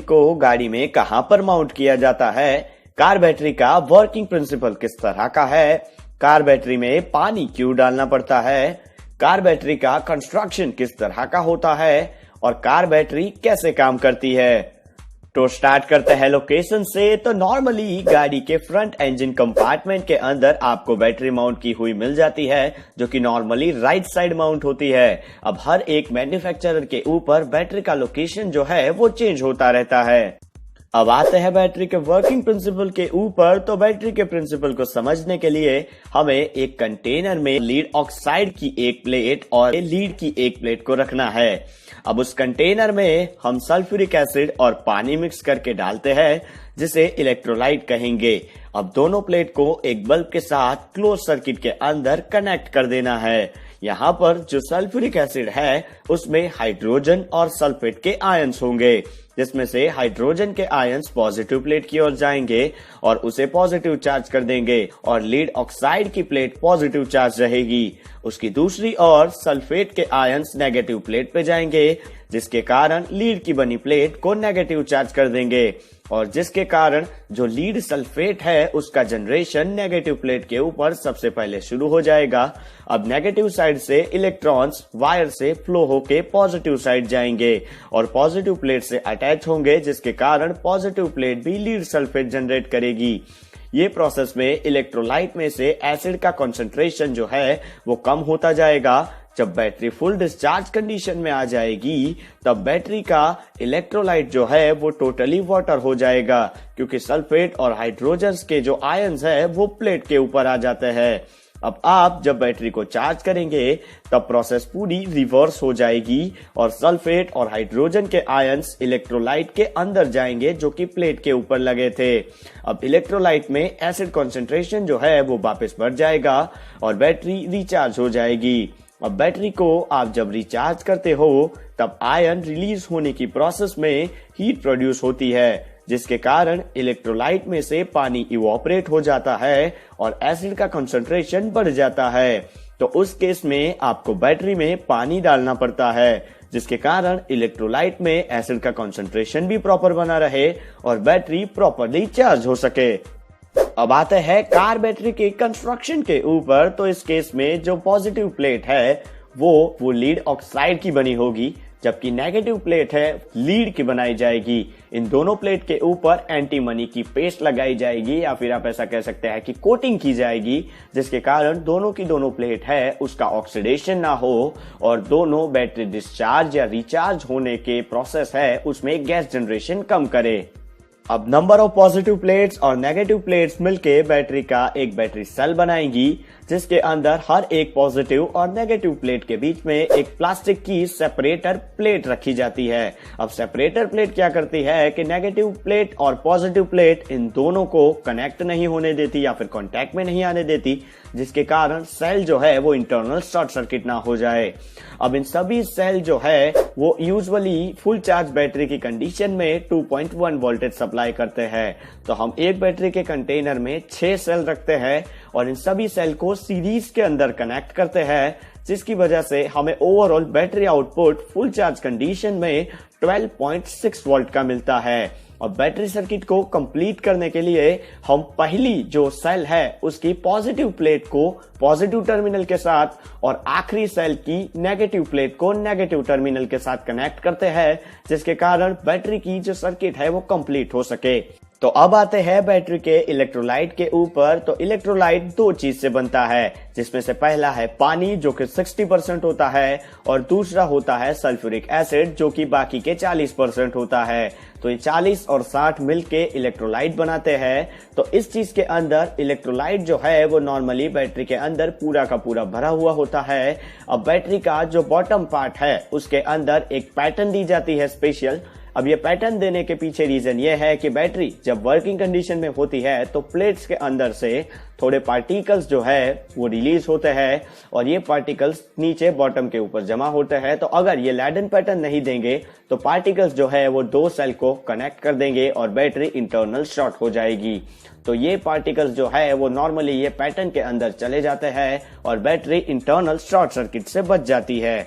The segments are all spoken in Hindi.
को गाड़ी में कहां पर माउंट किया जाता है, कार बैटरी का वर्किंग प्रिंसिपल किस तरह का है, कार बैटरी में पानी क्यों डालना पड़ता है, कार बैटरी का कंस्ट्रक्शन किस तरह का होता है और कार बैटरी कैसे काम करती है। तो स्टार्ट करते हैं लोकेशन से। तो नॉर्मली गाड़ी के फ्रंट इंजन कंपार्टमेंट के अंदर आपको बैटरी माउंट की हुई मिल जाती है, जो कि नॉर्मली राइट साइड माउंट होती है। अब हर एक मैन्युफैक्चरर के ऊपर बैटरी का लोकेशन जो है वो चेंज होता रहता है। अब आते हैं बैटरी के वर्किंग प्रिंसिपल के ऊपर। तो बैटरी के प्रिंसिपल को समझने के लिए हमें एक कंटेनर में लीड ऑक्साइड की एक प्लेट और लीड की एक प्लेट को रखना है। अब उस कंटेनर में हम सल्फ्यूरिक एसिड और पानी मिक्स करके डालते हैं, जिसे इलेक्ट्रोलाइट कहेंगे। अब दोनों प्लेट को एक बल्ब के साथ क्लोज सर्किट के अंदर कनेक्ट कर देना है। यहाँ पर जो सल्फ्यूरिक एसिड है उसमें हाइड्रोजन और सल्फेट के आयंस होंगे, जिसमें से हाइड्रोजन के आयंस पॉजिटिव प्लेट की ओर जाएंगे और उसे पॉजिटिव चार्ज कर देंगे और लीड ऑक्साइड की प्लेट पॉजिटिव चार्ज रहेगी। उसकी दूसरी ओर सल्फेट के आयंस नेगेटिव प्लेट पे जाएंगे, जिसके कारण लीड की बनी प्लेट को नेगेटिव चार्ज कर देंगे और जिसके कारण जो लीड सल्फेट है उसका जनरेशन नेगेटिव प्लेट के ऊपर सबसे पहले शुरू हो जाएगा। अब नेगेटिव साइड से इलेक्ट्रॉन्स वायर से फ्लो होके पॉजिटिव साइड जाएंगे और पॉजिटिव प्लेट से अटैच होंगे, जिसके कारण पॉजिटिव प्लेट भी लीड सल्फेट जनरेट करेगी। ये प्रोसेस में इलेक्ट्रोलाइट में से एसिड का कंसंट्रेशन जो है वो कम होता जाएगा। जब बैटरी फुल डिस्चार्ज कंडीशन में आ जाएगी तब बैटरी का इलेक्ट्रोलाइट जो है वो टोटली वाटर हो जाएगा, क्योंकि सल्फेट और हाइड्रोजन के जो आयंस है वो प्लेट के ऊपर आ जाते हैं। अब आप जब बैटरी को चार्ज करेंगे तब प्रोसेस पूरी रिवर्स हो जाएगी और सल्फेट और हाइड्रोजन के आयंस इलेक्ट्रोलाइट के अंदर जाएंगे, जो कि प्लेट के ऊपर लगे थे। अब इलेक्ट्रोलाइट में एसिड कंसंट्रेशन जो है वो वापस बढ़ जाएगा और बैटरी रिचार्ज हो जाएगी। अब बैटरी को आप जब रिचार्ज करते हो तब आयन रिलीज होने की प्रोसेस में हीट प्रोड्यूस होती है, जिसके कारण इलेक्ट्रोलाइट में से पानी इवोपरेट हो जाता है और एसिड का कंसंट्रेशन बढ़ जाता है। तो उस केस में आपको बैटरी में पानी डालना पड़ता है, जिसके कारण इलेक्ट्रोलाइट में एसिड का कंसंट्रेशन भी प्रॉपर बना रहे और बैटरी प्रॉपरली चार्ज हो सके। अब आते हैं कार बैटरी के कंस्ट्रक्शन के ऊपर। तो इस केस में जो पॉजिटिव प्लेट है वो लीड ऑक्साइड की बनी होगी, जबकि नेगेटिव प्लेट है लीड की बनाई जाएगी। इन दोनों प्लेट के ऊपर एंटीमनी की पेस्ट लगाई जाएगी, या फिर आप ऐसा कह सकते हैं कि कोटिंग की जाएगी, जिसके कारण दोनों की दोनों प्लेट है उसका ऑक्सीडेशन ना हो और दोनों बैटरी डिस्चार्ज या रिचार्ज होने के प्रोसेस है उसमें गैस जनरेशन कम करे। अब नंबर ऑफ पॉजिटिव प्लेट्स और नेगेटिव प्लेट्स मिलके बैटरी का एक बैटरी सेल बनाएंगी, जिसके अंदर हर एक पॉजिटिव और नेगेटिव प्लेट के बीच में एक प्लास्टिक की सेपरेटर प्लेट रखी जाती है। अब सेपरेटर प्लेट क्या करती है कि नेगेटिव प्लेट और पॉजिटिव प्लेट इन दोनों को कनेक्ट नहीं होने देती या फिर कांटेक्ट में नहीं आने देती, जिसके कारण सेल जो है वो इंटरनल शॉर्ट सर्किट ना हो जाए। अब इन सभी सेल जो है वो यूजुअली फुल चार्ज बैटरी की कंडीशन में 2.1 वोल्टेज सप्लाई करते हैं। तो हम एक बैटरी के कंटेनर में 6 सेल रखते हैं और इन सभी सेल को सीरीज के अंदर कनेक्ट करते हैं, जिसकी वजह से हमें overall battery output full charge condition में 12.6 वोल्ट का मिलता है। और बैटरी सर्किट को कंप्लीट करने के लिए हम पहली जो सेल है उसकी पॉजिटिव प्लेट को पॉजिटिव टर्मिनल के साथ और आखिरी सेल की नेगेटिव प्लेट को नेगेटिव टर्मिनल के साथ कनेक्ट करते हैं, जिसके कारण बैटरी की जो सर्किट है वो कंप्लीट हो सके। तो अब आते हैं बैटरी के इलेक्ट्रोलाइट के ऊपर। तो इलेक्ट्रोलाइट दो चीज से बनता है, जिसमें से पहला है पानी जो कि 60% होता है और दूसरा होता है सल्फ्यूरिक एसिड जो कि बाकी के 40% होता है। तो ये 40 और 60 मिलके इलेक्ट्रोलाइट बनाते हैं। तो इस चीज के अंदर इलेक्ट्रोलाइट जो है वो नॉर्मली बैटरी के अंदर पूरा का पूरा भरा हुआ होता है। अब बैटरी का जो बॉटम पार्ट है उसके अंदर एक पैटर्न दी जाती है स्पेशल। अब ये पैटर्न देने के पीछे रीजन ये है कि बैटरी जब वर्किंग कंडीशन में होती है तो प्लेट्स के अंदर से थोड़े पार्टिकल्स जो है वो रिलीज होते हैं और ये पार्टिकल्स नीचे बॉटम के ऊपर जमा होते हैं। तो अगर ये लैडन पैटर्न नहीं देंगे तो पार्टिकल्स जो है वो दो सेल को कनेक्ट कर देंगे और बैटरी इंटरनल शॉर्ट हो जाएगी। तो ये पार्टिकल्स जो है वो नॉर्मली ये पैटर्न के अंदर चले जाते हैं और बैटरी इंटरनल शॉर्ट सर्किट से बच जाती है।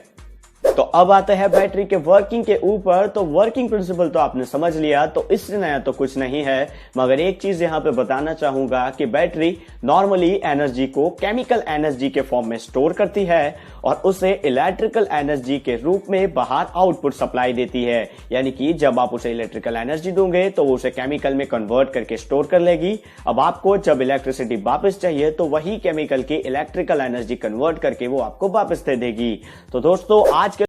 तो अब आते हैं बैटरी के वर्किंग के ऊपर। तो वर्किंग प्रिंसिपल तो आपने समझ लिया, तो इससे नया तो कुछ नहीं है, मगर एक चीज यहां पे बताना चाहूंगा कि बैटरी नॉर्मली एनर्जी को केमिकल एनर्जी के फॉर्म में स्टोर करती है और उसे इलेक्ट्रिकल एनर्जी के रूप में बाहर आउटपुट सप्लाई देती है। यानी कि जब आप उसे इलेक्ट्रिकल एनर्जी दोगे तो वो उसे केमिकल में कन्वर्ट करके स्टोर कर लेगी। अब आपको जब इलेक्ट्रिसिटी वापस चाहिए तो वही केमिकल की इलेक्ट्रिकल एनर्जी कन्वर्ट करके वो आपको वापस दे देगी। तो दोस्तों आज के